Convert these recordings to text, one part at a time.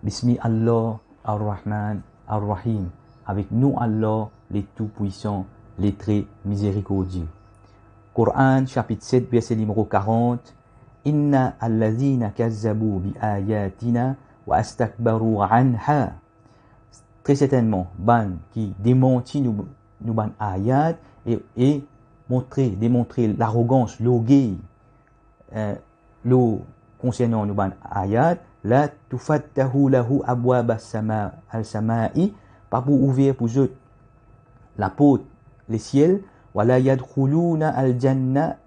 Bismi Allah ar-Rahman ar-Rahim. Avec nous Allah, les tout-puissants, les très miséricordieux. Coran, chapitre 7, verset numéro 40. Inna alladhina kazzabu bi ayatina wa astakbaru anha. Très certainement, ban qui démentit nous ban ayat et démontrer l'arrogance, l'orgueil, concernant nous ban ayat, la tufattahu lahu abwab al-sama'i, pas pour ouvrir pour eux la porte, les ciels, wala yadkhuluna al-janna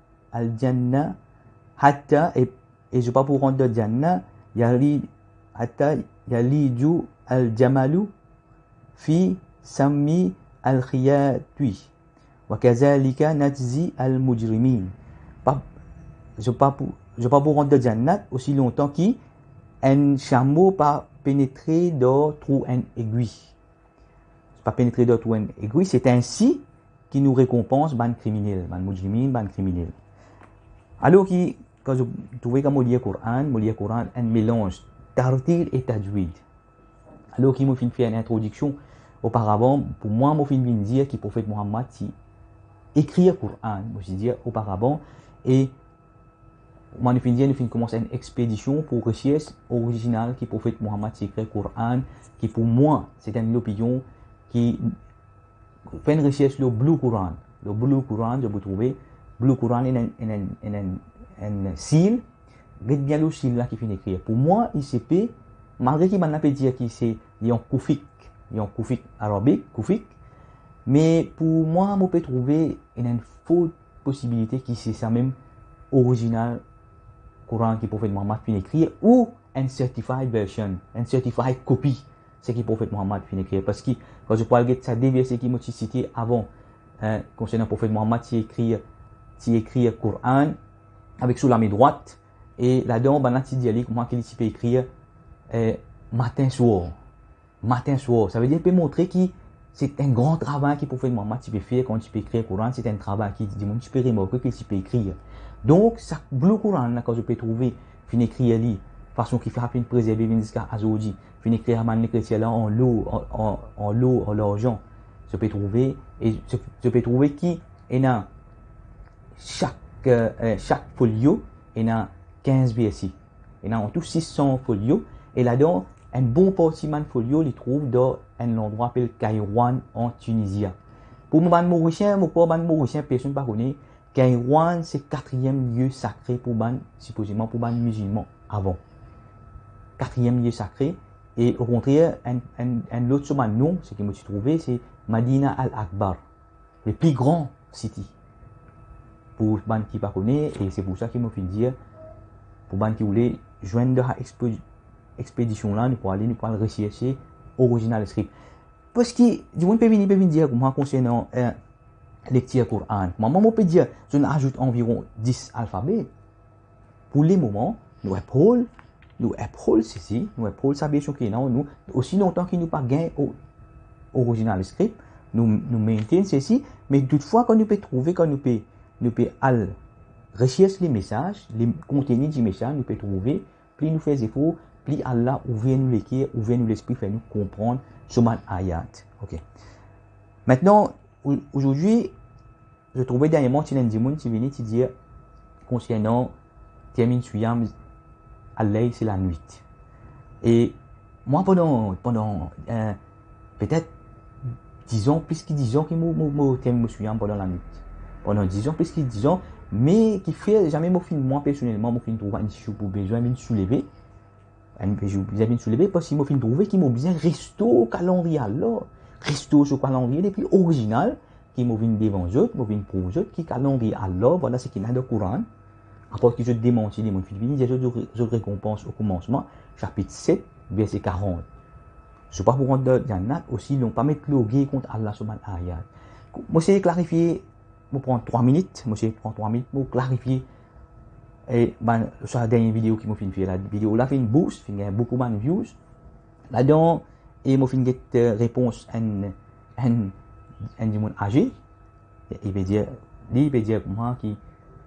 hatta, et je pas pour rentrer dans Jannah, hatta yaliju al-jamalu fi sammi al-khiyatwi wa kazalika najzi al-mujrimin. Je pas pour rentrer dans Jannah aussi longtemps qu'un chameau pas pénétré dans trou un aiguille. Pas pénétré dans trou un aiguille, c'est ainsi qui nous récompense ban criminel, ban mujrimin, ban criminel. Alors quand je trouvais comme lire Coran, un mélange tartil et tajwid. Alors qui m'a fait une introduction auparavant, pour moi, m'a fait dire que le prophète Mohammed écrit le Coran, je dire auparavant, et moi nous commencer une expédition pour recherche originale qui le prophète Mohammed écrit le Coran, qui pour moi c'est une opinion qui fait une recherche le Blue Coran. Le Blue Coran, je peux trouver Blue Coran est un style, regarde bien le style là qui finit écrire. Pour moi, ICP, malgré qu'il m'a dire qu'il c'est un koufik arabique, koufik, mais pour moi, je peux trouver une fausse possibilité qui c'est ça même original Coran qui prophète Mohammed finit écrire ou une certified version, une certified copy, c'est qui prophète Mohammed finit écrire. Parce que quand je parle de ça, des versets qui m'ont cité avant concernant le prophète Mohammed, qui écrit le Coran avec sous la main droite, et là-dedans, ben, il dit comment qu'il peut écrire matin soir. Ça veut dire qu'il peut montrer que c'est un grand travail qu'il peut faire Mohammed, tu peux faire quand tu peux écrire le Coran, c'est un travail qui dit, tu peux remarquer que tu peux écrire. Donc, ça, le Coran, là, quand je peux trouver, fin écrire li, façon qui fait fin préserver, jusqu'à aujourd'hui, fin écrire les chrétiens là en l'argent, je peux trouver, et je peux trouver qui est a chaque folio, il y a 15 versets. Il y a en tout 600 folios. Et là-dedans, un bon parti de folio, il trouve dans un endroit appelé Kairouan en Tunisie. Pour les Mauriciens, personne ne connaît. Kairouan, c'est le 4e lieu sacré pour supposément pour les musulmans avant. 4e lieu sacré. Et au contraire, un autre nom, ce que je me suis trouvé, c'est Madina al-Akbar, le plus grand city. Pour les gens qui ne connaissent pas, et c'est pour ça qu'il m'a fait dire, pour les gens qui voulaient joindre cette expédition-là, nous pourrons aller rechercher l'original script. Parce que, du monde peut venir dire, moi, concernant lecture Coran, moi, peut dire, je ajoute environ 10 alphabets. Pour les moments, nous apprenons ceci, nous apprenons sa version qui est là, nous, aussi longtemps qu'il nous pas gain original script, nous maintenons ceci, mais toutefois, quand nous peut trouver, quand nous peut rechercher les messages, les contenus du message, nous peut trouver, plus nous faisons efforts, plus Allah ouvre nous l'équerre, ouvre nous l'esprit, fait nous comprendre ce mal ayat. Ok. Maintenant, aujourd'hui, je trouvais dernièrement, tu l'as dit, tu venais te dire, concernant, termine suyam, Allah, c'est la nuit. Et moi, pendant peut-être 10 ans, plus que 10 ans, que je termine suyam pendant la nuit. Pendant 10 ans, plus que 10 ans, mais qui fait jamais moi personnellement, moi fin trouver un issue pour besoin de soulever. Bien soulever parce que moi fin trouver qui m'a bien resto au calendrier là, resto sur calendrier les plus original qui m'a vinn devant eux, m'a vinn pour eux qui calendrier là, voilà ce qu'il a de Coran. Après que je démentis les mon film, je récompense au commencement, chapitre 7, verset 40. Je ne sais pas pour rendre Jannat aussi, ils n'ont pas mettre le contre Allah subhanahu wa ta'ala. Moi c'est clarifier. Je prends 3 minutes, pour clarifier. Et sur la dernière vidéo qui m'a fait, la vidéo là fait une boost, il y a beaucoup de views. Là-dedans, et m'a fait une réponse un du monde âgé. Il veut dire moi qui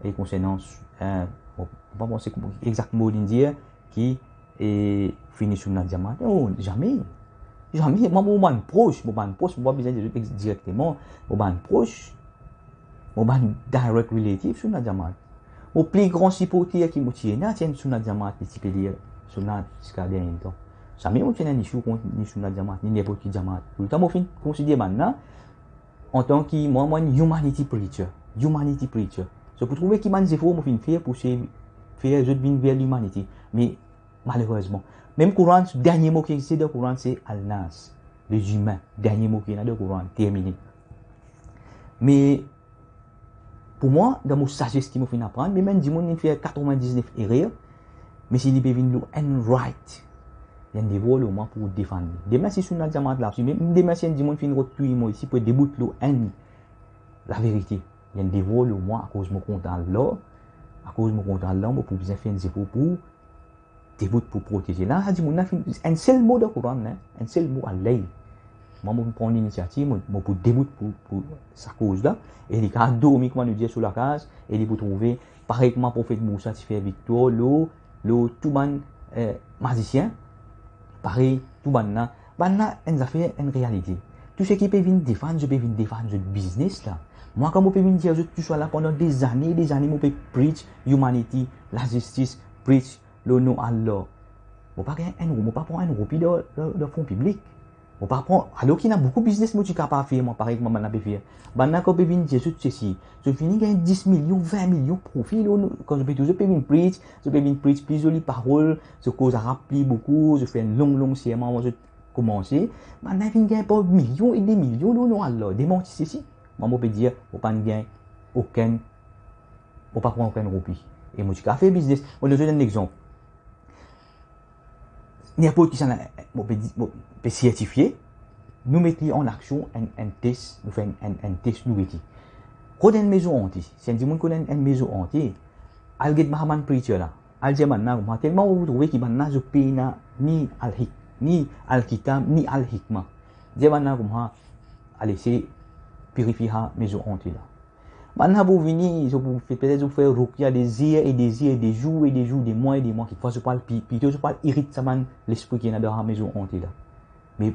est concernant, on va penser exactement dire qui est fini sur notre diamant. Oh, jamais. Jamais. Moi, mon ban proche, moi, pas besoin de directement. Mon ban proche, mon ban direct relative sur notre diamant. Au plus grand supporter qui me tient, tiens sur notre diamant, petit peu dire, sur notre scadé en temps. Jamais on tient ni sur notre diamant, ni n'importe quel diamant. Tout le temps, moi, considère maintenant, en tant que, moi, humanity preacher. Humanity preacher. Je peux trouver qu'il m'a dit, moi, faire pour faire, je viens vers l'humanité. Mais, malheureusement, même Coran, le dernier mot qui existe dans le Coran, c'est Al-Nas, les humains. Dernier mot qui est dans le Coran, terminé. Mais, pour moi, dans mon sagesse qui m'a fait apprendre, mais même, dis-moi, il fait 99 erreurs, mais s'il peut venir and right, il y a un dévol au moins pour défendre. Demain, si je suis dans le diamant là, même demain, si dis-moi, il fait une retour, moi, ici, pour débouter la vérité. Il y a un dévol au moins à cause de mon compte là, à cause de mon compte là, pour bien faire des efforts pour débouter pour protéger. Là, dis-moi, un seul mot de Coran, un seul mot à l'aide. Moi, je prends l'initiative, moi, pour débouter pour sa cause là, et les cas dormir, comment nous dire, sur la case, et les pour trouver, pareil comme prophète Moussa, qui fait Victor, tout ban, magicien, pareil, tout ban là, on a fait une réalité. Tout ce qui peut venir défendre, je peux venir défendre le business là. Moi, quand je peux venir dire, tu sois là pendant des années, je peux preach humanity, la justice, preach le nom à Allah. Je ne peux pas prendre un roupi de fonds publics. Je ne peux pas prendre, alors qu'il y a beaucoup de business, moi, tu es capable de faire, moi, pareil, comme je peux faire. Maintenant, quand je peux venir dire ceci, je finis gagner 10 millions, 20 millions de profits, quand je peux venir preach, plus jolies paroles, je cause à rappeler beaucoup, je fais un long serment, moi, je commence. Maintenant, je finis gagner pas millions et des millions, non, Allah, démentir ceci. Moi, je peux dire, je ne peux pas gagner aucun, je ne peux pas prendre aucun roupi. Et moi, je peux faire business. Moi, je vais donner un exemple. N'importe qui s'en peut certifier, nous mettons en action un test, nous faisons un test nous mettons. Quand on a une maison hantée, si on dit qu'on a une maison hantée, al get mahaman preacher là, al dit maintenant, tellement vous trouvez qu'il maintenant je paye ni al-hik, ni al-kitab, ni al-hikmah. Dit maintenant, allez, c'est purifier la maison hantée là. Maintenant, vous venez, peut-être vous faire ruqya des heures et des heures, des jours et des jours, des mois et des mois, qui fois je parle, plutôt je parle irrite ça l'esprit qui est dans la maison hantée là. Mais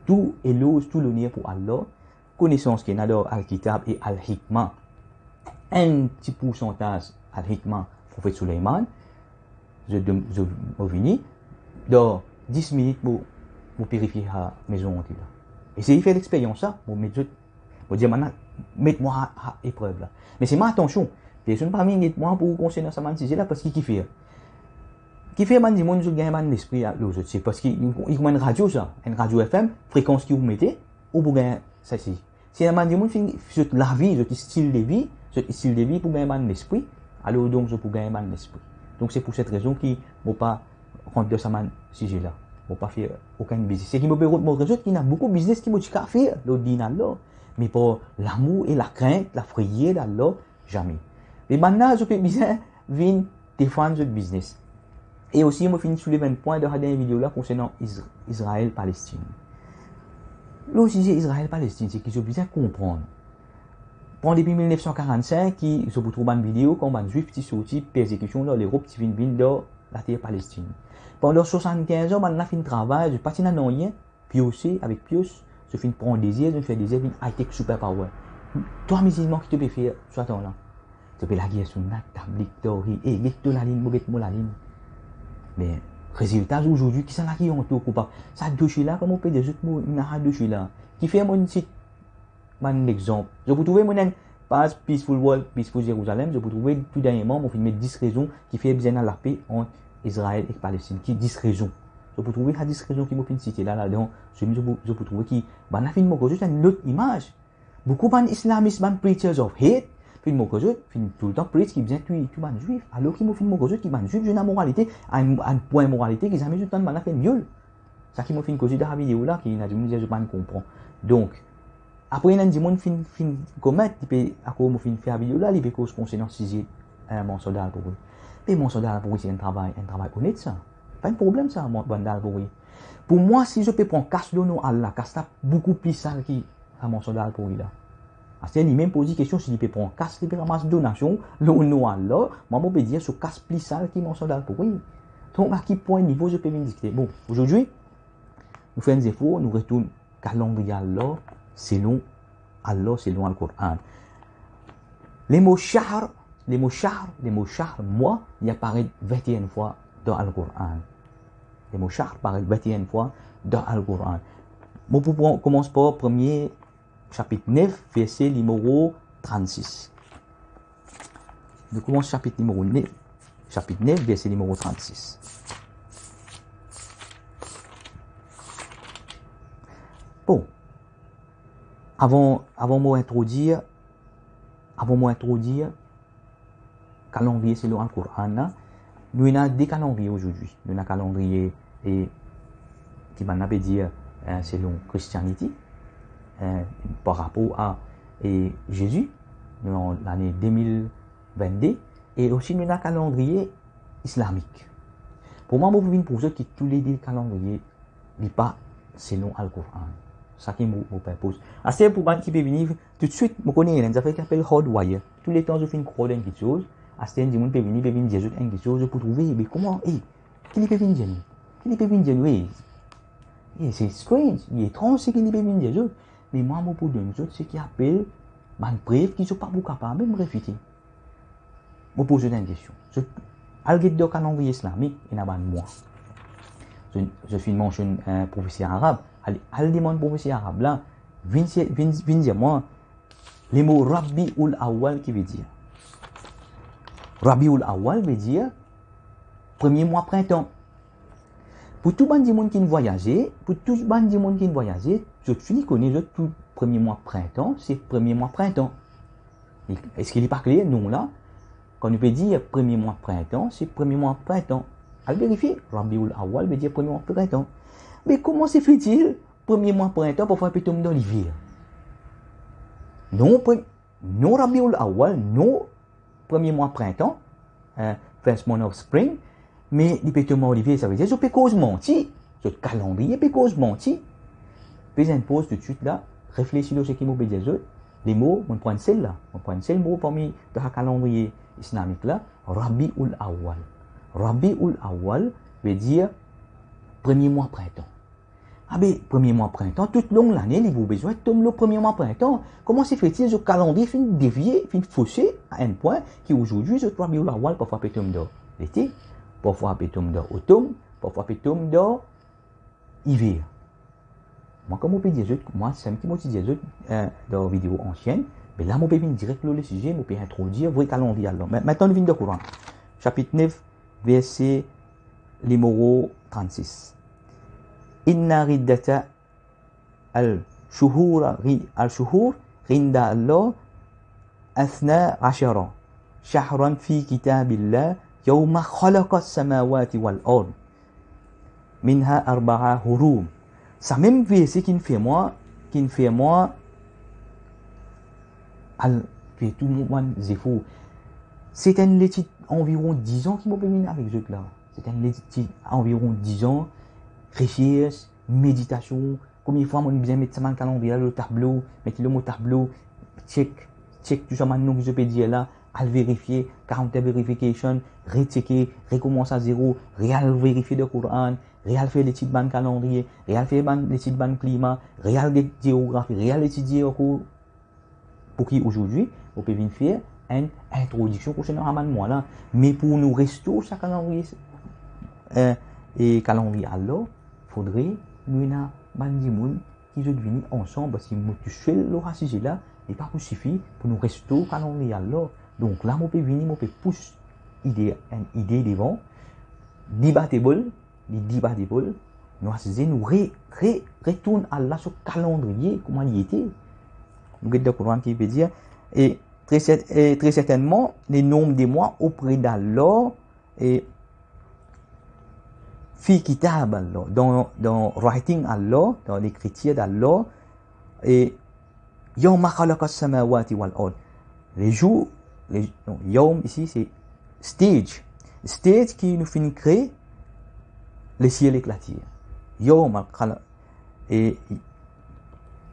tout éloge, tout l'honneur pour Allah, connaissance qui est dans Al-Kitab et Al-Hikmah. Un petit pourcentage Al-Hikmah, prophète Suleiman, je venir dans 10 minutes pour purifier la maison hantée là. Et c'est il fait l'expérience ça, pour dire maintenant, mettez-moi à épreuve là. Mais c'est ma attention. Personne ne parmi moi pour conseiller dans ce sujet là parce qu'il fait. Qui fait man dit mon je gagne man l'esprit là, c'est parce qu'il y a une radio ça, une radio FM, fréquence que vous mettez ou pour gagner ça c'est. Si man dit mon la vie, je style de vie pour gagner man l'esprit, alors donc je pour gagner man l'esprit. Donc c'est pour cette raison qui ne pas rentrer dans ce sujet là. Ne pas faire aucun business. C'est qui me résoudre qu'il y a beaucoup de business qui me dit qu'à faire le dîner là. Mais pour l'amour et la crainte, la frayeur d'Allah, jamais. Mais maintenant, je peux bien venir défendre ce business. Et aussi, je finis soulever un point de la dernière vidéo là concernant Israël-Palestine. Le sujet Israël-Palestine, c'est que je besoin comprendre. Depuis 1945, je vous trouve une vidéo quand un juif qui sorti persécution dans l'Europe qui vient dans la terre Palestine. Pendant 75 ans, on a fait un travail, je passe dans rien, puis aussi, avec Pius, je finis prendre des ailes, je fais des ailes, high-tech super power. Toi, musulman, qui te peut faire, soit ton là. Tu peux la guerre sur la table, tori, et get la ligne, mouget la ligne. Mais, résultat, aujourd'hui, qui sont là qui ont tout coupable? Ça, deux là, comment on peut des autres mots, il y a deux là. Qui fait mon site, mon exemple. Je vous trouver mon page Peaceful World, Peaceful Jérusalem, je vous trouver tout dernièrement, on filme 10 raisons qui fait bien la paix entre Israël et Palestine, qui 10 raisons. Je peux trouver la 10 raisons qui m'ont fait citer là-dedans. Je peux trouver qui, ben, fin de juste une autre image. Beaucoup d'islamistes, preachers of hate, fin de fin tout le temps preach qui vient tuer tout ban juif. Alors qu'ils m'ont fin de qui ban juif, j'ai une moralité, un point moralité qui jamais tout le temps ban fait mieux. Ça qui m'ont fait une cause de la vidéo là, qui n'a dit, je ne comprends. Donc, après, il y a un monde fin commettre, il peut, à cause de faire la vidéo là, il peut cause concernant sujet, mon soldat pour lui. Mais mon soldat pour lui, c'est un travail honnête ça. Pas un problème ça, mon bandal pour lui. Pour moi, si je peux prendre casse de nom à Allah, casse là beaucoup plus sale qui à mon soldat pour lui là. Parce qu'il même posé question si il peut prendre casse, il peut ramasser donation, le nom à Allah, moi, je peux dire, ce casse plus sale qui mon soldat pour lui. Donc, à quel point niveau je peux m'indiquer? Bon, aujourd'hui, nous faisons des efforts, nous retournons calendrier Allah, selon le Coran. Les mots shahr, mois, il apparaît 21 fois dans le Coran. Les mots shahr apparaissent 21 fois dans le Coran. Bon, on commence par premier chapitre 9, verset numéro 36. Nous commençons chapitre 9, verset numéro 36. Bon, avant moi introduire calendrier selon le Coran, nous avons des calendriers aujourd'hui. Nous avons un calendrier qui m'a dire selon Christianity par rapport à Jésus, dans l'année 2022, et aussi nous avons un calendrier islamique. Pour moi, je veux pour ceux qui tous les deux calendriers ne pas selon le Coran. C'est ça qui me propose. C'est pour moi qui peut venir tout de suite, je connais une affaire qui s'appelle Hardwire. Tous les temps, je fais une croix dans quelque chose. C'est un monde peut venir dire quelque chose pour trouver, mais comment, qui peut venir dire? Qui peut venir dire? C'est strange, il est étrange, c'est qu'il peut venir dire. Mais moi, pour donner autres, c'est qui appelle, man preuve, qui ne sont pas beaucoup capables de me réfuter. Je pose une question. Al guide de calendrier islamique, il y a un mois. Je suis mentionné un professeur arabe. Al demande professeur arabe là, viens dire moi les mots Rabbi ul Awwal qui veut dire. Rabbi ul Awwal veut dire premier mois printemps. Pour tout le monde qui voyageait, je finis connaître tout premier mois printemps, c'est premier mois printemps. Est-ce qu'il n'est pas clair? Non là. Quand on peut dire premier mois printemps, c'est premier mois printemps. À vérifier, Rabiul Awwal veut dire premier mois printemps. Mais comment se fait-il premier mois printemps pour faire un peu tomber dans l'hiver? Non Rabiul Awwal, non premier mois printemps, first month of spring, mais il peut tomber dans l'hiver, ça veut dire je peux cause mentir, ce calendrier peut cause mentir. Puis une pause tout de suite là, réfléchis sur ce qui m'a dit les mots, on prend celle-là, mot parmi le calendrier islamique là, Rabiul Awwal. Rabiul Awwal veut dire premier mois printemps. Premier mois printemps, toute longue l'année, il vous besoin de tomber le premier mois printemps. Comment se fait-il ce calendrier fin dévié, fin faussé à un point qui aujourd'hui, ce Rabiul Awwal parfois peut tomber dans l'été, parfois peut tomber dans l'automne, parfois peut tomber dans l'hiver. Moi, comme on peut dire, moi, c'est un petit mot qui dit dans la vidéo ancienne, mais là, on peut venir direct le sujet, on peut introduire vrai calendrier. Maintenant, nous venons de Coran. Chapitre 9, verset numéro 36. Inna riddata al-shuhur rinda Allah athna ashara shahran fi kitabillah yawma khalaqa as-samawati wal ard minha arba'a hurum. Ça même verset qui fait moi fait tout le monde zéfou. C'est un étude environ 10 ans qui m'a permis avec eux là. C'est un étude environ 10 ans, recherche, méditation. Combien de fois on bien mettre ça dans le calendrier, le tableau, mettre le mot tableau, check tout ça maintenant que je peux dire là, à vérifier, 40 verification, rechecker, recommencer à zéro, réal vérifier le Coran, réal faire l'étude ban calendrier, réal faire l'étude ban climat, réal géographie, réal étudier au cours. Pour qui aujourd'hui, on peut venir faire une introduction concernant Haman moi là, mais pour nous restaurer chaque calendrier et calendrier alors, faudrait nous na bandi moun qui se venir ensemble si nous toucher le sujet là, et pas suffit pour nous restaurer calendrier alors. Donc là, on peut venir, on peut pousser une idée devant, debatable, nous retourne à la sur calendrier comment il était. Nous avons le Coran qui veut dire et très certainement les nombres des mois auprès d'Allah et fi kitab Allah dans writing Allah dans l'écriture d'Allah et yawma khalaqa as-samawati wal ard les jours yawm ici c'est stage qui nous fait créer les ciels éclatés yawma khalaqa et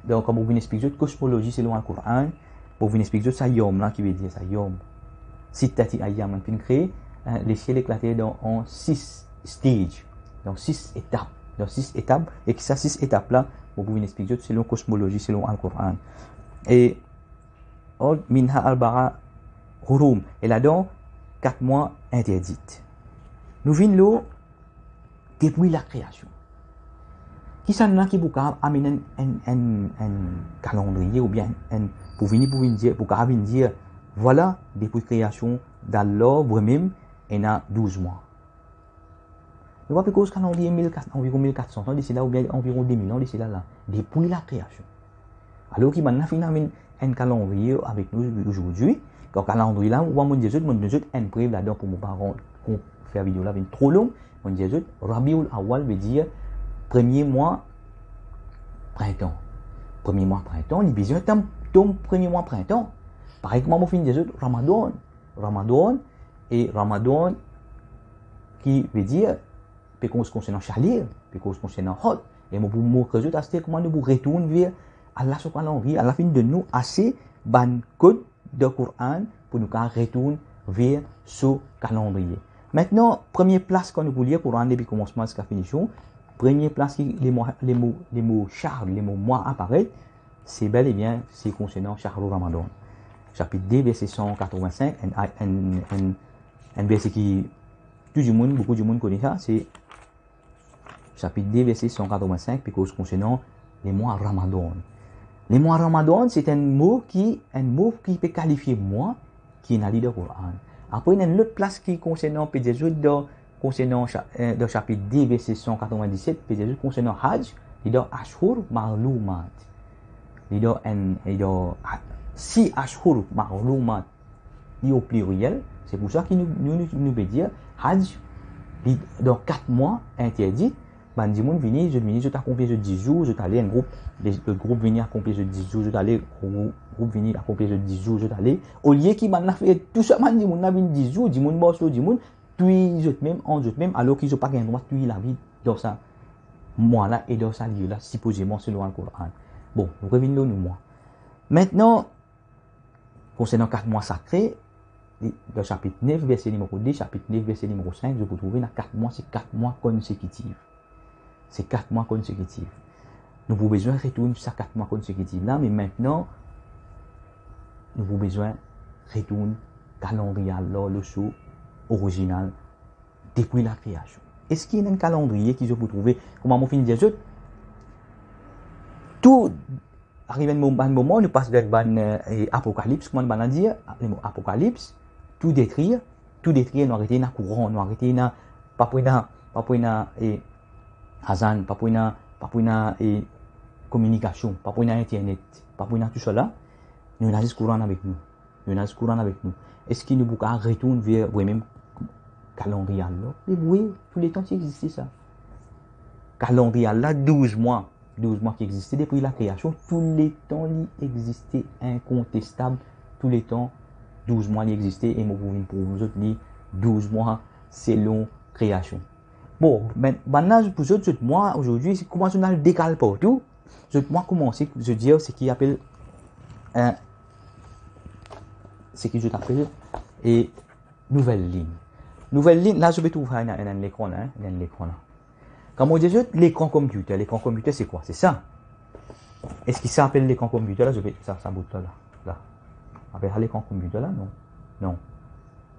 donc, comme vous venez expliquer cosmologie selon le Coran, vous venez expliquer ça yom là qui veut dire ça yom. Sitati ayyam on finit créer les ciels éclatés en 6 stages, dans 6 étapes. Dans 6 étapes, et que ces 6 étapes-là, vous pouvez expliquer selon la cosmologie, selon Al-Qur'an. Et minha arba'a hurum, et là-dedans, 4 mois interdits. Nous venons là, depuis la création. Qui s'en a qui vous amener un calendrier ou bien pour venir dire, pour dire, voilà, depuis la création d'Allah, vous-même, il y a 12 mois. Nous voyons que le calendrier environ 1400 ans d'ici là, ou bien environ 2000 ans d'ici là, depuis la création. Alors qu'il m'a fait un calendrier avec nous aujourd'hui, quand le calendrier là, mon Dieu, un preuve là-dedans pour mes parents, qu'on fait la vidéo là, c'est trop long. Mon Dieu, Rabiul Awal veut dire premier mois printemps. Premier mois printemps, il besoin d'un premier mois printemps. Par exemple, mon fin de Ramadan. Ramadan qui veut dire parce qu'on se concerne chalir, parce qu'on se concerne hot. Et mon mot que je t'ai comment nous retourner vers Allah subhanahu wa ta'ala à la fin de nous assez ban code de Coran pour nous retourner vers ce calendrier. Maintenant, première place qu'on nous voulait pour rendre depuis commencement jusqu'à finition, première place qui les mots char, les mots mois apparaissent, c'est bel et bien c'est concernant Shahrul Ramadan. Chapitre 2, verset 185, un verset qui tout le monde, beaucoup de monde connaît ça, c'est chapitre 2, verset 185, puis concernant les mois Ramadan. Les mois Ramadan, c'est un mot qui peut qualifier moi qui est dans le Coran. Après, il y a une autre place qui concernant concernant le chapitre 10, verset 197, concernant Hajj, il y a Ashhur Ma'lumat. Il y a 6 Ashhur Ma'lumat. Il y a au pluriel. C'est pour ça qu'il nous veut dire Hajj, dans 4 mois interdit. Je t'accompagne de 10 jours, je t'allais un groupe, le groupe venir accomplir de 10 jours, je t'allais, groupe venir accomplir de 10 jours, je t'allais. Au lieu qu'il m'a fait tout ça, man, on a 10 jours, 10 moun boss, 10 moun, puis je même, en je même, alors qu'ils n'ont pas gagné droit, puis la vie dans ça, moi là, et dans ça lieu là, supposément selon le Coran. Bon, nous revenons nous, moi. Maintenant, concernant 4 mois sacrés, dans chapitre 9, verset numéro 10, chapitre 9, verset numéro 5, je vous trouver dans 4 mois, c'est 4 mois consécutifs. C'est 4 mois consécutifs. Nous avons besoin de retourner sur ces 4 mois consécutifs là, mais maintenant, nous avons besoin de retourner calendrier là, le show original, depuis la création. Est-ce qu'il y a un calendrier qui je peux trouver, comment on finit de dire, tout arrive à un moment, nous passons vers l'Apocalypse, comment on va dire, le mot Apocalypse, tout détruire, nous arrêter dans le courant, nous arrêter dans, pas pour et Hazan, pas pour et communication, pas pour internet, pas pour tout cela, nous avons ce courant avec nous. Est-ce qu'il nous peut retourner vers le même calendrier là? Oui, tous les temps qui existait ça. Calendrier là, 12 mois qui existait depuis la création, tous les temps il existait incontestable, tous les temps 12 mois il existait et moi pour vous autres 12 mois selon création. Bon, maintenant, pour ce mois, aujourd'hui, c'est comment on a le décalage partout. Ce mois, commencer, je dis, ce qui appelle, et nouvelle ligne. Nouvelle ligne, là, je vais trouver un écran, là. Comme on dit, l'écran computer, c'est quoi? C'est ça. Est-ce qu'il s'appelle l'écran computer, là? Je vais, ça bout là. Appelle l'écran computer, là? Non.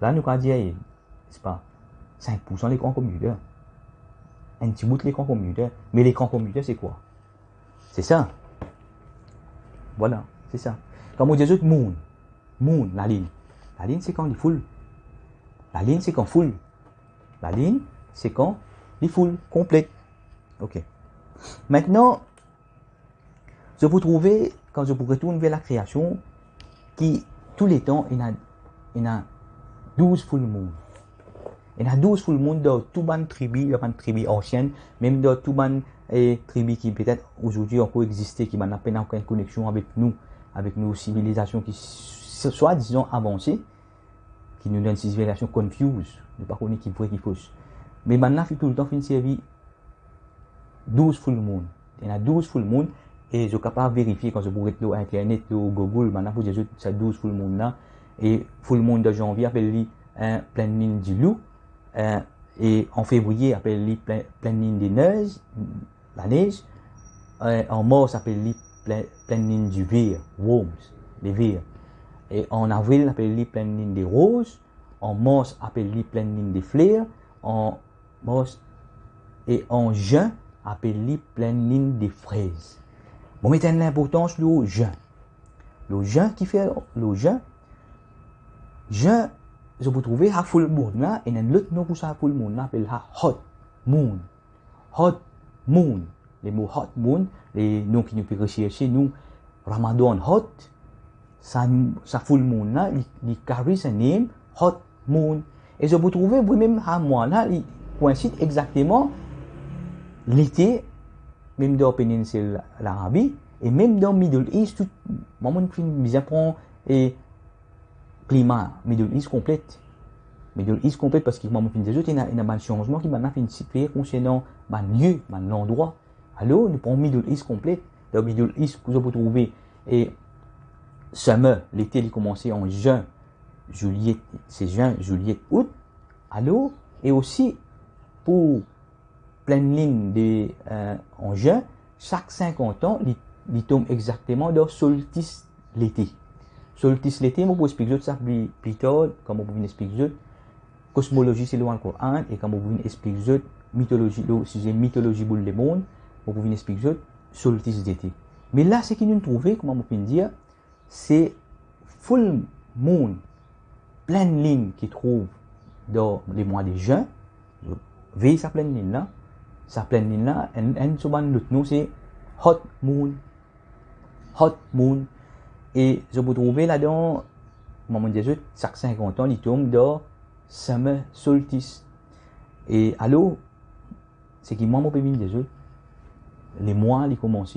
Là, nous, quand on dit, c'est pas 5% l'écran computer. Un petit bout de l'écran computer. Mais l'écran computer, c'est quoi? C'est ça. Voilà, c'est ça. Comme on dit, moon, la ligne. La ligne, c'est quand il est full. La ligne, c'est quand full. La ligne, c'est quand il est full, complet. Ok. Maintenant, je peux trouver, quand je pourrais retourner vers la création, qui, tous les temps, il y a 12 full moon. Il y a 12 full moon dans tout le tribu ancienne, même dans tout le tribu qui peut-être aujourd'hui encore existait, qui n'a pas aucune connexion avec nos civilisations qui soit disons avancées, qui nous donnent une civilisation confuse, ne pas connaître qui vrai qui fausse. Mais maintenant, tout le temps, il servir 12 full moon. Il y a 12 full moon et je suis capable de vérifier quand je pourrais être sur Internet, sur Google, maintenant, pour dire ces 12 full moon là. Et full moon de janvier, appelle-lui plein ligne du loup. Et en février, appelle les pleine lune des neiges, la neige. En mars, appelle les pleine lune du verre, worms, les vers. Et en avril, appelle les pleine lune des roses. En mars, appelle les pleine lune des fleurs. En mars et en juin, appelle les pleine lune des fraises. Bon, mettez l'importance le juin. Le juin qui fait le juin, je peux trouver un full moon là, et un autre nom pour ça full moon là, appelle hot moon. Hot moon. Les mots hot moon, les noms qui nous peuvent rechercher, nous, Ramadan hot, ça full moon là, il carry sa name, hot moon. Et je peux trouver, même à moi là, il coïncide exactement l'été, même dans la péninsule l'Arabie, et même dans le Middle East, tout le monde prend et climat Middle East complète. Middle East complète parce que moi, il y a un changement qui m'a fait situer concernant le lieu, l'endroit. Alors, nous prenons Middle East complète. Dans Middle East, vous pouvez trouver et summer, l'été, il commence en juin, juillet, c'est juin, juillet, août. Alors, et aussi pour pleine ligne en juin, chaque 50 ans, il tombe exactement dans solstice l'été. Solstice l'été, je peux expliquer ça plus tard, comme vous pouvez expliquer cosmologie, c'est le Coran, et comme vous pouvez expliquer mythologie, le sujet mythologie pour le monde, vous pouvez expliquer solstice d'été. Mais là, ce qui nous trouve, comment vous pouvez dire, c'est full moon, pleine ligne qui trouve dans les mois de juin. Veille sa pleine ligne là, et souvent l'autre nom c'est hot moon. Hot moon. Et je peux trouver là-dedans, moment de Jésus, chaque 50 ans, il tombe dans summer solstice. Et alors, c'est qui moi, mon pays de Jésus, les mois, ils commencent,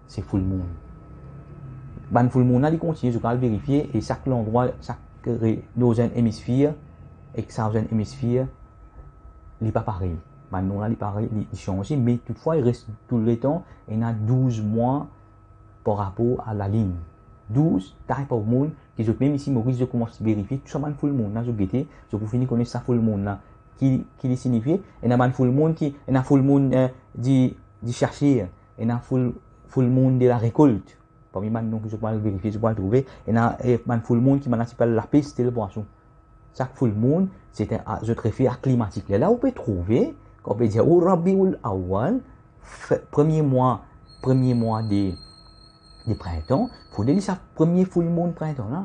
c'est full moon. Ben, full moon, il continue, je peux le vérifier, et chaque endroit, chaque northern hémisphère, et southern hémisphère, il n'est pas pareil. Ben, non, là, il est pareil, il change, mais toutefois, il reste tout le temps, il y a 12 mois par rapport à la ligne. 12 type of moon, qui même ici, Maurice, je commence à vérifier, tout ça, man full moon, là, je guette, je peux finir connaître ça full moon, là, qui signifie, et a man full moon, qui, et a full moon, du chercher, et a full moon de la récolte, parmi man, donc, je peux le vérifier, je peux le trouver, et a man full moon qui m'a s'appelle la piste et le poisson. Chaque full moon, c'est je te réfère à climatique. Là, on peut trouver, on peut dire, oh, Rabiul Awwal, premier mois des printemps, il faut dire ça, premier full moon printemps là.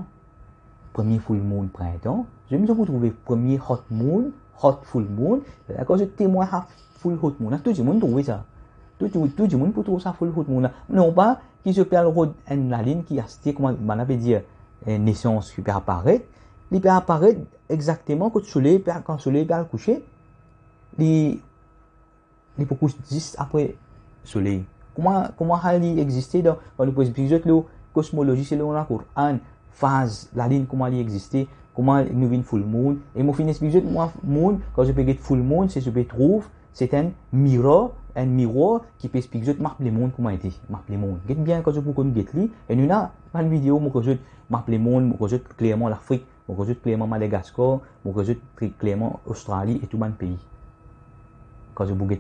Premier full moon printemps, je me suis retrouvé premier hot full moon, d'accord, je témoigne à full hot moon, tout le monde trouve ça. Tout le monde peut trouver ça full hot moon là. Non pas, qui se perd la ligne qui a cité, comment on avait dit, naissance qui peut apparaître, il peut apparaître exactement quand le soleil peut coucher, il peut coucher juste après le soleil. Comment elle existait dans le processus de la cosmologie, c'est le Coran, phase, la ligne, comment elle existait, comment nous vient full moon. Et mon fin expliquer moi moon, quand je peux get full moon, c'est je peux trouver, c'est un miroir qui peut expliquer map le monde comment était, map le monde. Get bien quand je peux connaître lui, et nous là, dans une vidéo, moi je map le monde, moi je clairement l'Afrique, moi je clairement Madagascar, moi je clairement Australie et tout le pays. Quand je peux get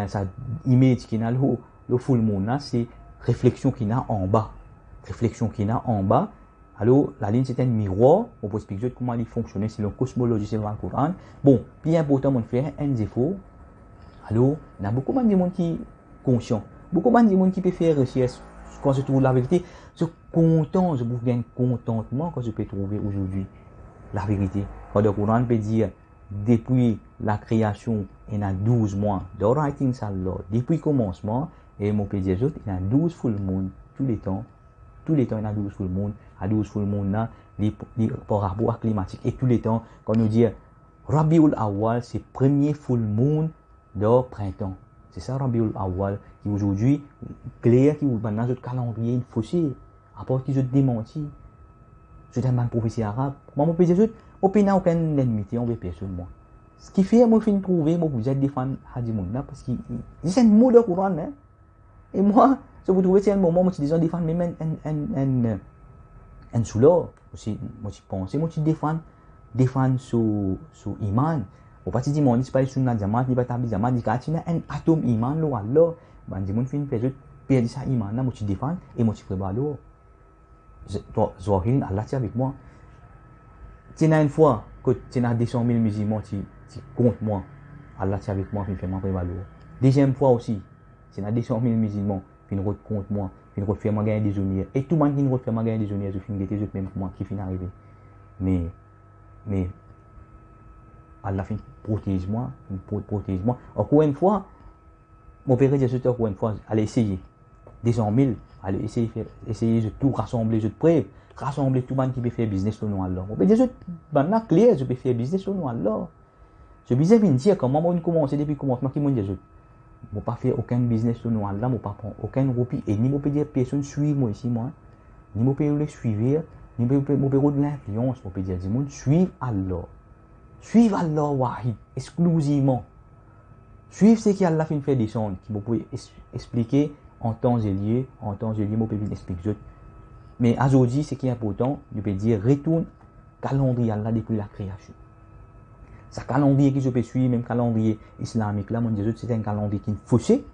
ça image qui n'a le full moon là, c'est réflexion qui n'a en bas. Réflexion qui n'a en bas. Alors, la ligne, c'est un miroir. On peut expliquer comment il fonctionne. C'est la cosmologie, c'est le Coran. Bon, plus important, on fait un défaut. Alors, il y a beaucoup de gens qui sont conscients. Beaucoup de gens qui peuvent faire recherche. Quand je trouve la vérité, je suis content, je vous gagne contentement quand je peux trouver aujourd'hui la vérité. Quand le Coran peut dire, depuis la création, il y a 12 mois. The writing ça là, depuis le commencement, et mon peut dire, il y a 12 full moon, tous les temps, il y a 12 full moon, à 12 full moon là, par rapport à climatique, et tous les temps, quand nous dit, Rabiul Awwal, c'est premier full moon de printemps. C'est ça, Rabiul Awwal, qui aujourd'hui, clair, qui vous dans notre calendrier, il faut aussi, à part qui je démentis, je suis un professeur arabe, moi, mon peut dire, au pays n'a aucune ennemité envers personne, moi. Ce qui fait, moi, je finis trouver, moi, vous êtes défendre Hadimoun là, parce que c'est un mot de Coran, hein. Et moi, je vous trouve, c'est un moment où je dis, défendre même un soulard. Moi, je pense, moi, je défendre sous Iman. Ou pas dire mon pas sunna jamaat ni pas tabi jamaat di katina un atom iman lo Allah ban di mun fin perdu sa iman na mo ci défendre et mo ci prévalo toi Zohil Allah tient avec moi tu n'as une fois que tu n'as 200 000 musulmans tu contre moi Allah tient avec moi fin fait moi prévalo deuxième fois aussi tu n'as 200 000 musulmans fin route contre moi fin route faire moi gagner des journées et tout le monde qui route faire moi gagner des journées je fin gâter je même moi qui fin arriver mais Allah fin protège-moi. Encore une fois, mon père Jésus, encore une fois, allez essayer. 200 000, allez essayer de tout rassembler, je te prie, rassembler tout le monde qui peut faire business au nom de Allah. Mon père Jésus, maintenant, clair, je peux faire business au nom de Allah. Je vais bien dire comment on commence depuis le commencement qui m'a dit, je ne pas faire aucun business au nom de Allah, je ne pas prendre aucun roupie, et ni je peux dire personne suivre moi ici, moi, ni je peux les suivre, ni je peux de l'influence, je peux dire, du monde suivre Allah. Suivre Allah wahid, exclusivement. Suivre ce qu'Allah fait faire descendre, qui vous pouvez expliquer en temps et lieu, vous pouvez expliquer. Mais aujourd'hui, ce qui est important, je peux dire, retourne calendrier Allah depuis la création. Ce calendrier que je peux suivre, même calendrier islamique, là, mon Dieu, c'est un calendrier qui est faussé,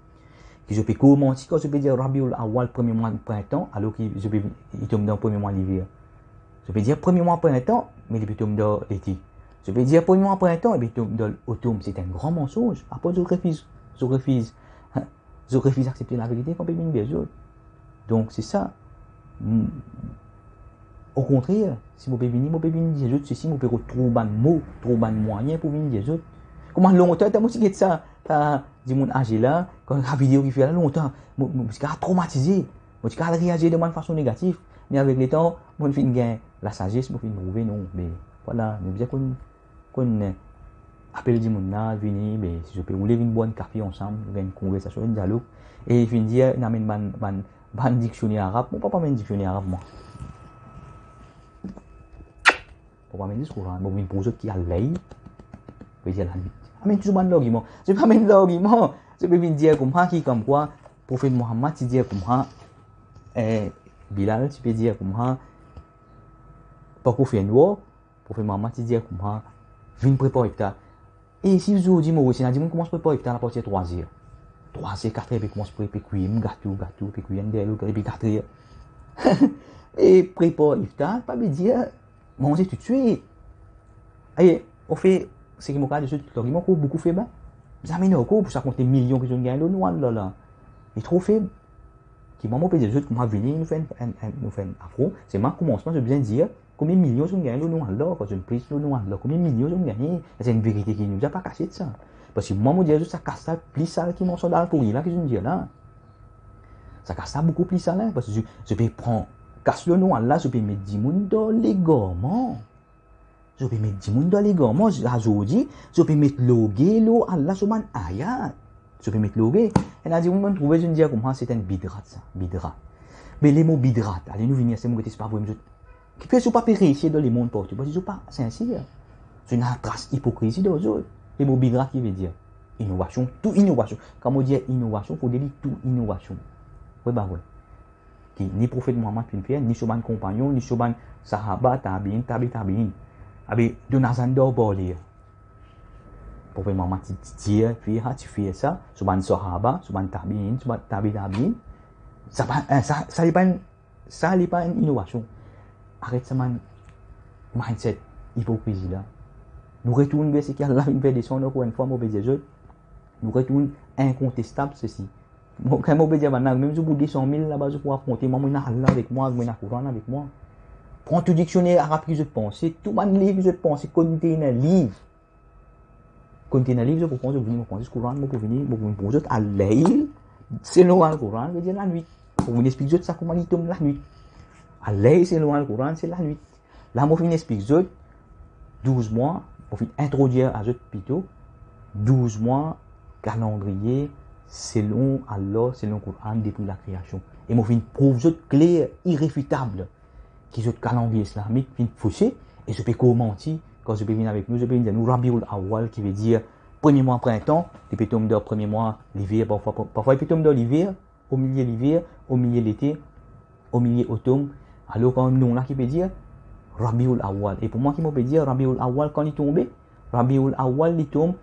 que je peux commencer, quand je peux dire Rabiul Awwal, premier mois de printemps, alors que je peux, il tombe dans le premier mois d'hiver. Je peux dire premier mois de printemps, mais il tombe dans l'été. Je peux dire premier mois printemps, et puis dans l'automne, c'est un grand mensonge. Après, je refuse d'accepter la vérité qu'on peut bien des autres. Donc, c'est ça. Au contraire, si vous pouvez venir des autres, ceci, vous pouvez trouver un mot, trouver un moyen pour venir des autres. Comment longtemps, tu as aussi ça, tu as dit mon âge là, quand la vidéo qui fait là longtemps, je suis traumatisé, je suis réagir de façon négative. Mais avec le temps, je suis gagner la sagesse, je suis trouver non. Mais voilà, mais bien qu'on appelle du monde là, venir, mais si je peux rouler une bonne café ensemble, une conversation, un dialogue, et fin dire, on amène ban dictionnaire arabe, mon papa amène dictionnaire arabe, moi. Papa amène discours, bon, une pose qui a l'œil, puis dire la nuit. Amène toujours ban l'argument. Je peux amèner l'argument, je peux venir dire comme ça, qui comme quoi, prophète Mohammed, tu dis comme ça, Bilal, tu peux dire comme ça, pas qu'on fait un noir, prophète Mohammed, tu dis comme ça, viens préparer ça. Et si vous dites, moi, c'est on commence à préparer ça à partir de 3 heures. 3 heures, 4 heures, puis commence à préparer cuire, gâteau, puis cuire, puis 4 heures. Et préparer ça, pas me dire, manger tout de suite. Et on fait, c'est qui m'a dit, l'argument qu'on beaucoup fait, ben, vous amenez au cours pour ça compter millions que je gagne, là. Il est trop faible. Qui m'a dit, je vais venir, nous faire un afro. C'est ma commencement, je viens dire, combien de millions sont gagnés là, quand je me prise là, combien de millions sont gagnés, c'est une vérité qui ne nous a pas caché de ça. Parce que moi, je dis, ça casse ça plus sale qui m'en sont dans le pourri, là, que je me dis là. Ça casse ça beaucoup plus sale, parce que je peux prendre, casse le nom là, je peux mettre 10 moun dans les gormans. Je peux mettre 10 moun dans les gormans, aujourd'hui, je peux mettre logué, l'eau, Allah, sur man ayat. Je peux mettre logué. Et là, je me trouve, je me dis, comment c'est un bidrat, ça, bidrat. Mais les mots bidrat, allez, nous venir, c'est mon côté, c'est pas pour nous. Qui fait ce pas périr dans les mondes portugais, parce que c'est pas sincère. C'est une trace hypocrisie dans les autres. Les mots bidrat qui veut dire innovation, tout innovation. Quand on dit innovation, il faut dire tout innovation. Oui, bah oui. Qui ni prophète Mohammed Pinfier, ni Soban compagnon, ni Soban Sahaba, Tabiin. Avec Donazandor Bordir. Prophète Mohammed dit, tu fais ça, Soban Sahaba, Soban Tabiin, Soban Tabiin. Ça n'est pas une innovation. Arrête ce mindset hypocrisie là. Nous retournons vers ce qui a la une descendre encore une fois, nous retournons incontestable ceci. Quand je dis maintenant, même si vous 200 000 là-bas, je peux affronter, moi, je Allah avec moi, je Coran avec moi. Prends tout dictionnaire arabe que je pense, tout mon livre que je pense, contient un livre. Contient un livre, je peux prendre, je vais prendre ce Coran, je peux venir, je vais poser à l'ail, c'est le Coran, je vais dire la nuit. Pour vous expliquer ça, comment il tombe la nuit. Allah, c'est loin le Coran, c'est la nuit. Là, je vais expliquer 12 mois, je vais introduire à eux plutôt 12 mois calendrier selon Allah, selon le Coran depuis la création. Et je vais prouver clair, irréfutable, qui est le calendrier islamique, qui est faussé, et je peux commenter, quand je peux venir avec nous, je peux dire nous Rabiul Awwal, qui veut dire premier mois printemps, et puis tomber dans le premier mois l'hiver, parfois il peut tomber dans l'hiver, au milieu l'hiver, au milieu l'été, au milieu automne. Alors, quand nous, là, qui peut dire Rabiul Awwal. Et pour moi, qui peut dire Rabiul Awwal, quand il tombe, Rabiul Awwal li tombe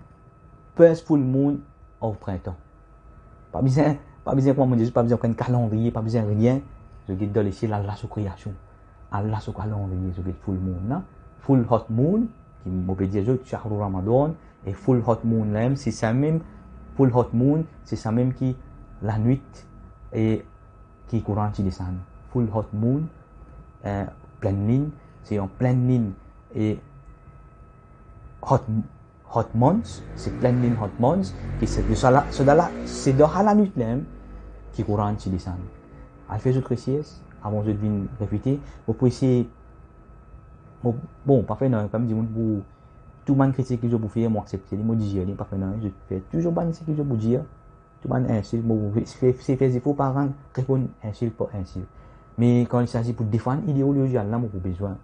first full moon au printemps. Pas besoin comment dire, pas besoin d'un calendrier, pas besoin rien. Je dis dans les ciels Allah sous création. Allah sous calendrier, je dis full moon là, full hot moon qui me peut dire je shahru Ramadan et full hot moon là, c'est ça même full hot moon, c'est ça même qui la nuit et qui courant qui descend. Full hot moon pleine lune, c'est en pleine lune et hot months, c'est pleine lune hot months qui c'est de ça là, c'est dans la nuit même qui courant qui descend. Elle fait autre sieste avant je viens répéter, vous pouvez essayer bon pas faire non comme dit pour tout le monde critique que je pour faire moi accepter les mots dire pas faire non je fais toujours pas ce que je pour dire tout le monde insulte moi c'est faire des faux parents répondre insulte pas insulte mais quand il s'agit pour défendre l'idéologie là moi pour besoin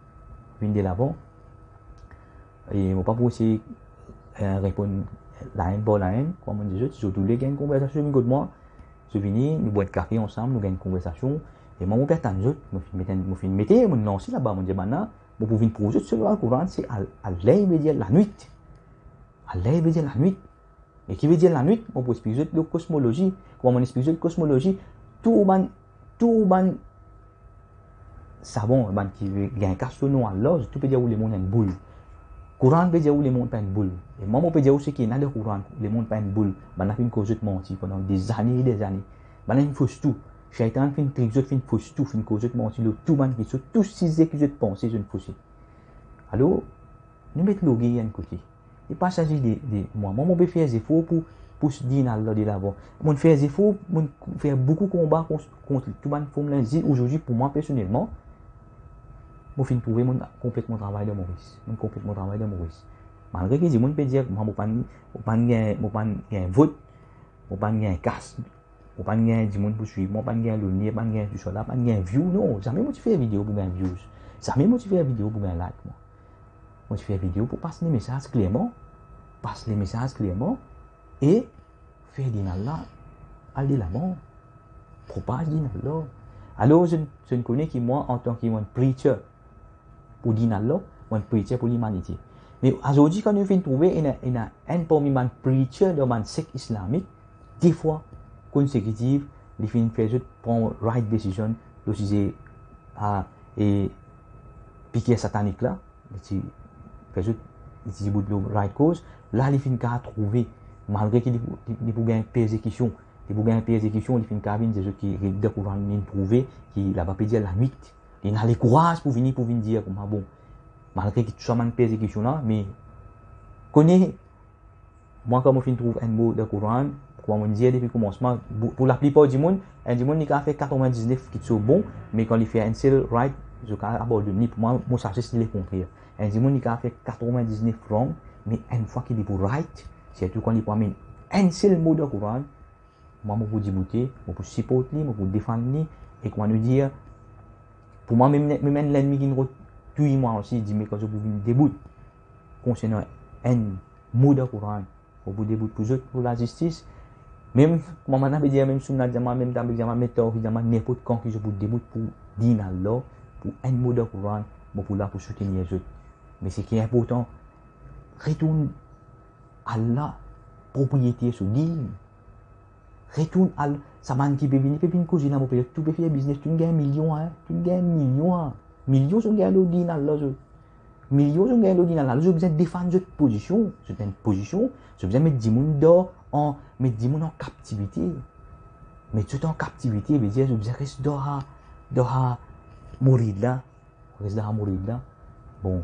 venir de l'avant et moi pas pour essayer répondre la haine pas la haine comme on dit surtout les gains conversation avec moi je viens nous boire café ensemble nous gagne une conversation et moi mon père t'en jette me mettre mon nom aussi là-bas mon dire maintenant vous pouvez poser sur le Coran c'est à l'air veut dire la nuit à l'air veut dire la nuit et qui veut dire la nuit on peut expliquer la cosmologie comment on explique la cosmologie tout ban savon ban qui gagne casse nous alors tout peut dire où les mondes une boule Coran peut dire où les mondes pas une boule et moi on peut dire aussi qu'il y a dans le Coran les mondes pas une boule ban a fait une cause de mentir pendant des années ban a une fausse tout Shaitan fait une trick, fait une fausse tout, fait une cause de mentir, tout man qui sont tous ces accusés de penser, je ne fausse. Alors, nous mettons l'orgueil à un côté. Il pas s'agit de moi. Moi, je peux faire des efforts pour se dire Allah de l'avant. Je fais des efforts, je fais beaucoup de combats contre tout le monde. Aujourd'hui, pour moi, personnellement, je finis de trouver complètement travail de Maurice. Complètement travail de Maurice. Malgré que les gens peuvent dire, moi, je ne pas un vote, je ne pas un casse. Ou pas gagner du monde pour suivre, moi pas gagner le lien, pas gagner du cela, pas gagner view, non, jamais moi tu fais vidéo pour gagner views, jamais moi tu fais vidéo pour gagner like, moi tu fais vidéo pour passer les messages clairement, et faire dire Allah, aller là-bas, propage dire Allah. Alors je ne connais que moi en tant que preacher pour dire Allah, un preacher pour l'humanité. Mais aujourd'hui quand nous venons trouver un parmi les preacher de la secte islamique, des fois consécutive, les films fait juste prendre right decision, l'utiliser et piquer satanique là, fait juste utiliser le right cause, là les films qu'a trouvé malgré qu'il y a une persécution, les films qu'a vu des autres qui découvrent une prouvé qui là va dire la nuit, il a les courage pour venir dire comme bon, malgré que tout ça une persécution là, mais connaît moi quand je trouve un mot de Coran comme on dit depuis le commencement, pour la plupart du monde, il a fait 99 qui sont bons, mais quand il fait un seul right, je vais abandonner. Pour moi, ça c'est le contraire. Il a fait 99 wrong, mais une fois qu'il est pour right, surtout quand il prend un seul mot de Coran, moi, je peux débouter, je peux supporter, je peux défendre, et comment nous dire, pour moi, même l'ennemi qui nous tue, moi aussi, dit, mais quand je peux débouter, concernant un mot de Coran, je peux débouter pour la justice, même moi maintenant je dire même sunna jama même dans jama méthode jama n'importe quand que je vous déboute pour dire Allah pour un mot de Coran pour là pour soutenir les autres mais ce qui est important retourne Allah propriété sur dîme retourne à ça man qui peut venir cause là pour tout peut faire business tu gagnes millions millions sont gagnés au dîne Allah millions sont gagnés au dîne Allah je besoin défendre cette position c'est une position je besoin mettre 10 monde dehors mais dis-moi en captivité. Mais tout en captivité, veut dire, je reste dehors mourir là. Bon,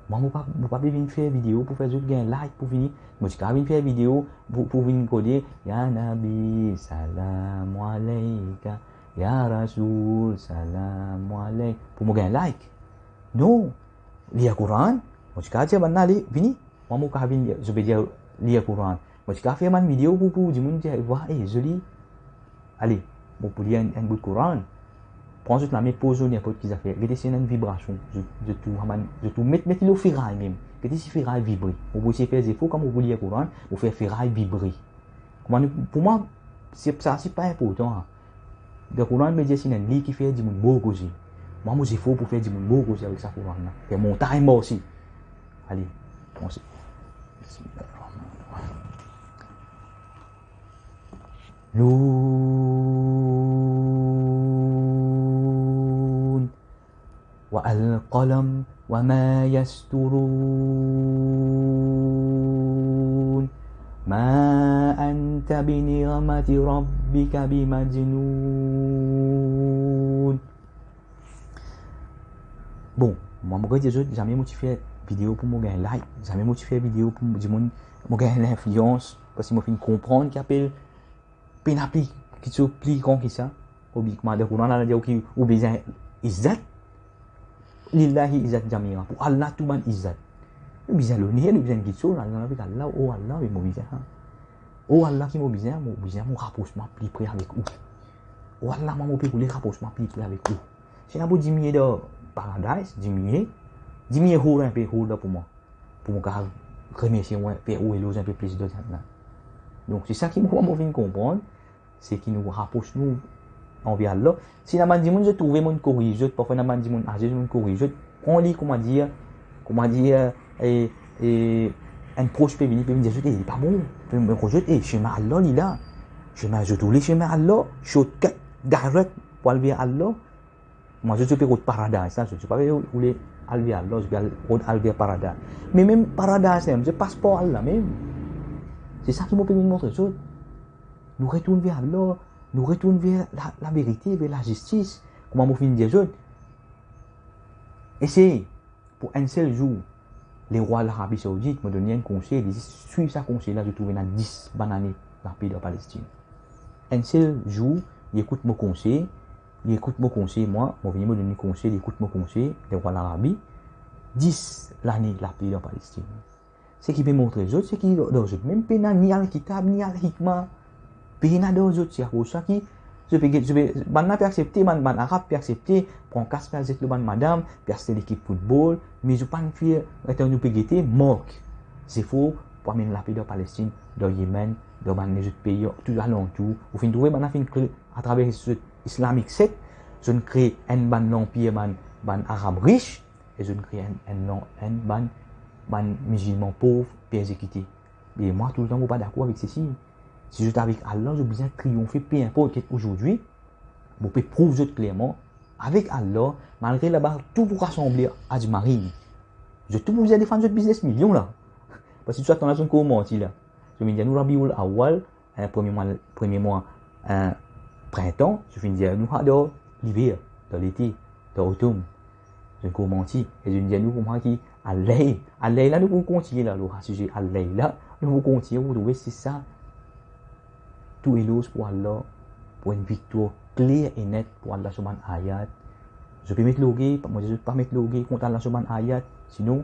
moi, je ne pas venir faire vidéo pour faire juste un like pour venir. Moi, je vais venir faire vidéo pour venir coder. Ya Nabi, salam alayka. Ya Rasoul, salam alayka. Pour me gagner like. Non. Lire Coran. Moi, je vais dire, venir. Moi, je vais dire, lire Coran. Moi, je vais faire une vidéo pour dire, voir, joli. Allez, pour lire un bout de Coran. Prends juste la main, pose n'importe qui ça fait. Regardez une vibration. Je tout mettre le ferraille même. Regardez si ferraille vibre. Vous pouvez faire des efforts comme vous lire Coran, vous faire ferraille vibrer. Pour moi, c'est pas important. Le Coran me dit c'est un livre qui fait du monde beau aussi. Moi, j'ai fait pour faire du monde beau aussi avec ça Coran. C'est mon time aussi. Allez, on sait. نون والقلم وما يسطرون ما أنت بنعمة ربك بمجنون. Bon, moi je dis jamais motivé vidéo pour me gagner like, jamais motivé vidéo pour me gagner l'influence parce que moi fin comprendre qu'appelle peine applique qui se plie comme ça obliquement de Quran là dire qui ou besoin izzat lillahi izzat jamia pour Allah tout ban izzat besoin le nier besoin qui so là avec Allah oh Allah mais moi besoin oh Allah qui moi besoin mon rapprochement plus près avec vous oh Allah moi pour les rapprochement plus près avec vous c'est la beau diminuer de paradise diminuer hold un peu hold pour moi remercier moi faire ou éloge un peu plus de ça. Donc c'est ça qui moi vient comprendre, c'est qui nous rapproche nous envers Allah. Si la man dit mon je trouver mon corrige, parfois la man dit mon agir mon corrige, on lit comment dire et un proche peut venir dire je dis pas bon, me rejeter chemin Allah il là. Chemin je tous les chemins Allah, shortcut direct pour aller vers Allah. Moi je suis pas route paradise, ça je suis pas aller vers Allah, je vais aller vers paradise. Mais même paradise c'est passeport Allah même. C'est ça qui m'a permis de montrer ça. Nous retournons vers Allah, nous retournons vers la vérité, vers la justice. Comment m'a fini de dire ça? Et c'est pour un seul jour, les rois de l'Arabie Saoudite m'ont donné un conseil, ils disent, suis ce conseil-là, je trouve dans 10 bananes dans le pays de Palestine. Un seul jour, il écoute mon conseil, moi, mon venu me donner un conseil, il écoute mon conseil, les rois de l'Arabie, 10 l'année dans le pays de Palestine. Ce qui peut montrer les autres, c'est qu'ils dans autres, même pas ni al-kitab, ni al-hikmah, pas dans autres, c'est pour ça que je vais, accepter, arabe peut accepter, prendre casse par le ban madame, puis acheter l'équipe football, mais je ne peux pas faire, nous peut guetter, moque. C'est faux, pour amener la paix de Palestine, de Yémen, de les autres pays, tout alentour. Au fin de trouver, à travers l'islamique 7, je crée un empire, arabe riche, et je crée un musulman pauvre, persécuté. Mais moi, tout le temps, je ne suis pas d'accord avec ceci. Si je suis avec Allah, je besoin de triompher, peu importe aujourd'hui. Je peux prouver clairement, avec Allah, malgré là-bas, tout pour rassembler à du marine. Je tout pour vous défendre votre business million là. Parce que tu attends la zone comment là. Je me dis, nous, Rabiul Awal, premier mois, printemps, je finis dire, nous, dans l'hiver, dans l'été, dans l'automne. Je commence, et je me dis, nous, comment qui, Allah là, nous pouvons continuer là, le sujet Allah là, nous pouvons continuer, vous trouvez, c'est ça. Tout est l'os pour Allah, pour une victoire claire et nette pour Allah sur mon ayat. Je peux mettre logué, moi je ne peux pas mettre logué contre Allah sur mon ayat, sinon,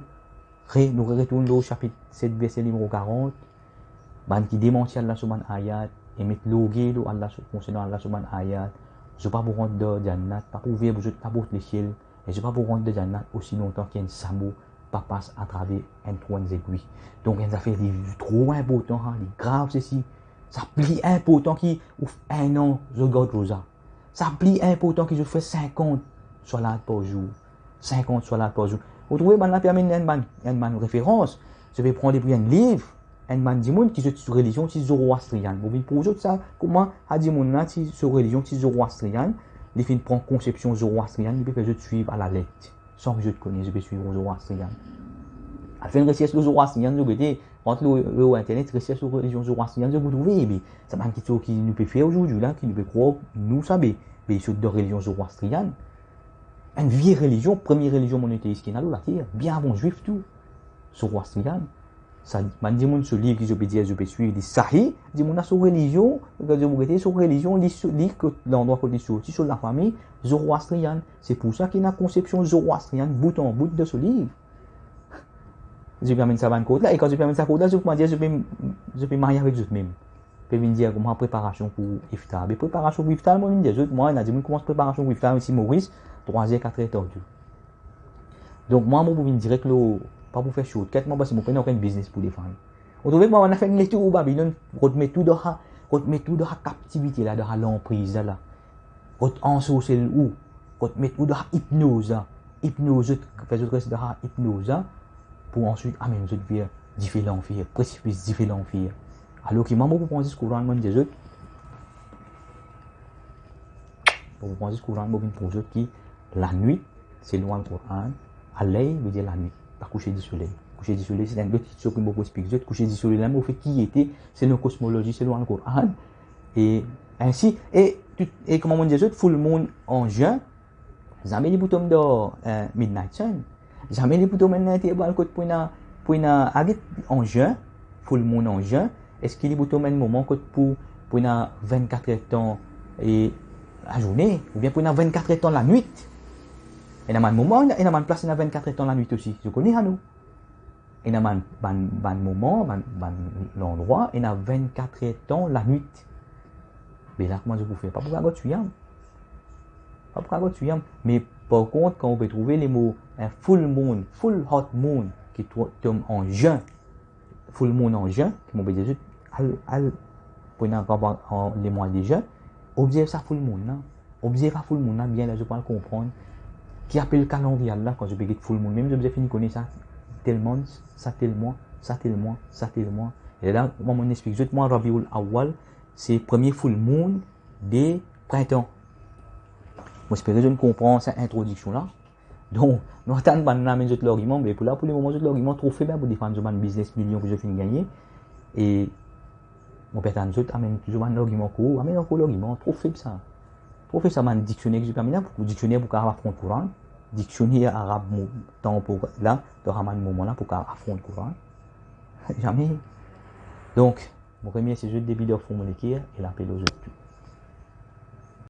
nous retournons au chapitre 7, verset numéro 40, qui démentit Allah sur mon ayat, et mettre logué concernant Allah sur mon ayat. Je ne peux pas vous rendre de Jannat, pas pour ouvrir la porte de ciel, et je ne peux pas vous rendre de Jannat aussi longtemps qu'il y a un sabot pas passe à travers un trou aiguille. Donc, il y a des affaires trop importantes, grave ceci. Ça plie important qui ouvre un an, je garde Rosa. Ça plie important qui je fais 50 salades par jour. 50 salades par jour. Vous trouvez, maintenant, permet une référence. Je vais prendre un livre, un man dit qui est sur religion, qui est zoroastrienne. Vous voyez, pour aujourd'hui, ça, comment a dit mon là, qui est sur religion, qui est zoroastrienne, il fait prendre conception zoroastrienne, il peut je suivre à la lettre. Sans que je te connaisse, je vais suivre zoroastrienne. À faire une recherche sur zoroastrienne, je vais entre le internet, recherche sur religion zoroastrienne, je vous trouvez, mais c'est une question qui nous peut faire aujourd'hui, là, qui nous peut croire, nous savons, mais sur de religion zoroastrienne. Une vieille religion, première religion monothéiste qui est dans la terre, bien avant juif tout, zoroastrienne. Ça dit, mon ce livre qui je peux dire, je peux suivre, dit Sahih, dit mon sur religion, quand je vous regarde sur religion, lit que l'endroit qu'on est sorti sur la famille zoroastrienne. C'est pour ça qu'il y a une conception zoroastrienne bout en bout de ce livre. Je peux amener ça à côté là, et quand je peux amener ça à côté là, je peux dire, je peux marier avec eux-mêmes. Je peux me dire comment préparation pour iftar. Mais préparation pour iftar, moi, je dis, moi, il a dit, comment préparation pour iftar ici, Maurice, 3h, 4h, tordu. Donc, moi, je peux dire que pas pour faire chaud, parce que je n'ai aucun business pour défendre. Vous trouvez que moi, on a fait une lecture au Babylone, on met tout dans la captivité, là, dans l'emprise, là. On ensorcelle où? On met tout dans l'hypnose, hypnose, fait autre chose dans l'hypnose, pour ensuite amener notre vie différent faire, précipice différent faire. Alors que maman pour penser ce courant mon Dieu, pour penser ce courant mon pour eux qui la nuit c'est loin le Coran, à l'œil veut dire la nuit, pas coucher du soleil. Coucher du soleil c'est une petite chose que moi peux expliquer. Coucher du soleil là, moi fait qui était, c'est une cosmologie, c'est loin le Coran et ainsi et comment on dit full moon en juin, jamais les boutons de midnight sun, jamais les boutons maintenant été bon côté pour une en juin, full moon en juin, est-ce qu'il y a des moment pour une 24 heures temps et la journée ou bien pour une 24 heures temps la nuit. Et dans un moment, il y a une place dans 24 heures temps la nuit aussi. Je connais à nous. Et dans un moment, l'endroit, il y a 24 heures temps la nuit. Mais là, comment je peux faire? Pas pour avoir tu yam. Pas pour avoir tu yam. Mais par contre, quand on peut trouver les mots full moon, full hot moon, qui tombe en juin, full moon en juin, qui m'ont dit, pour les mois de juin, observe ça full moon, là. Observe ça full moon, là, bien, là, je peux le comprendre. Qui appelle le calendrier, là, quand je peux get full moon, même si je fini connaître ça, tel mois, ça tel mois, ça tel mois, ça tel mois. Et là, moi, on explique, moi, Rabiul Awwal, c'est le premier full moon des printemps. Moi, j'espère que je comprends cette introduction-là. Donc, nous attendons pas l'argument, mais pour le moment, l'argument trop faible pour défendre le business million que je finis de gagner. Et, mon père t'en amène toujours un argument court, amène encore l'argument, trop faible ça. Trop faible ça, un dictionnaire que je permets là, pour dictionnaire pour qu'à affronter le courant. Dictionnaire arabe, temps pour là, de ramener moment là pour qu'à affronter le courant. Jamais. Donc, mon premier, c'est juste le débit de formuler et l'appel aux autres.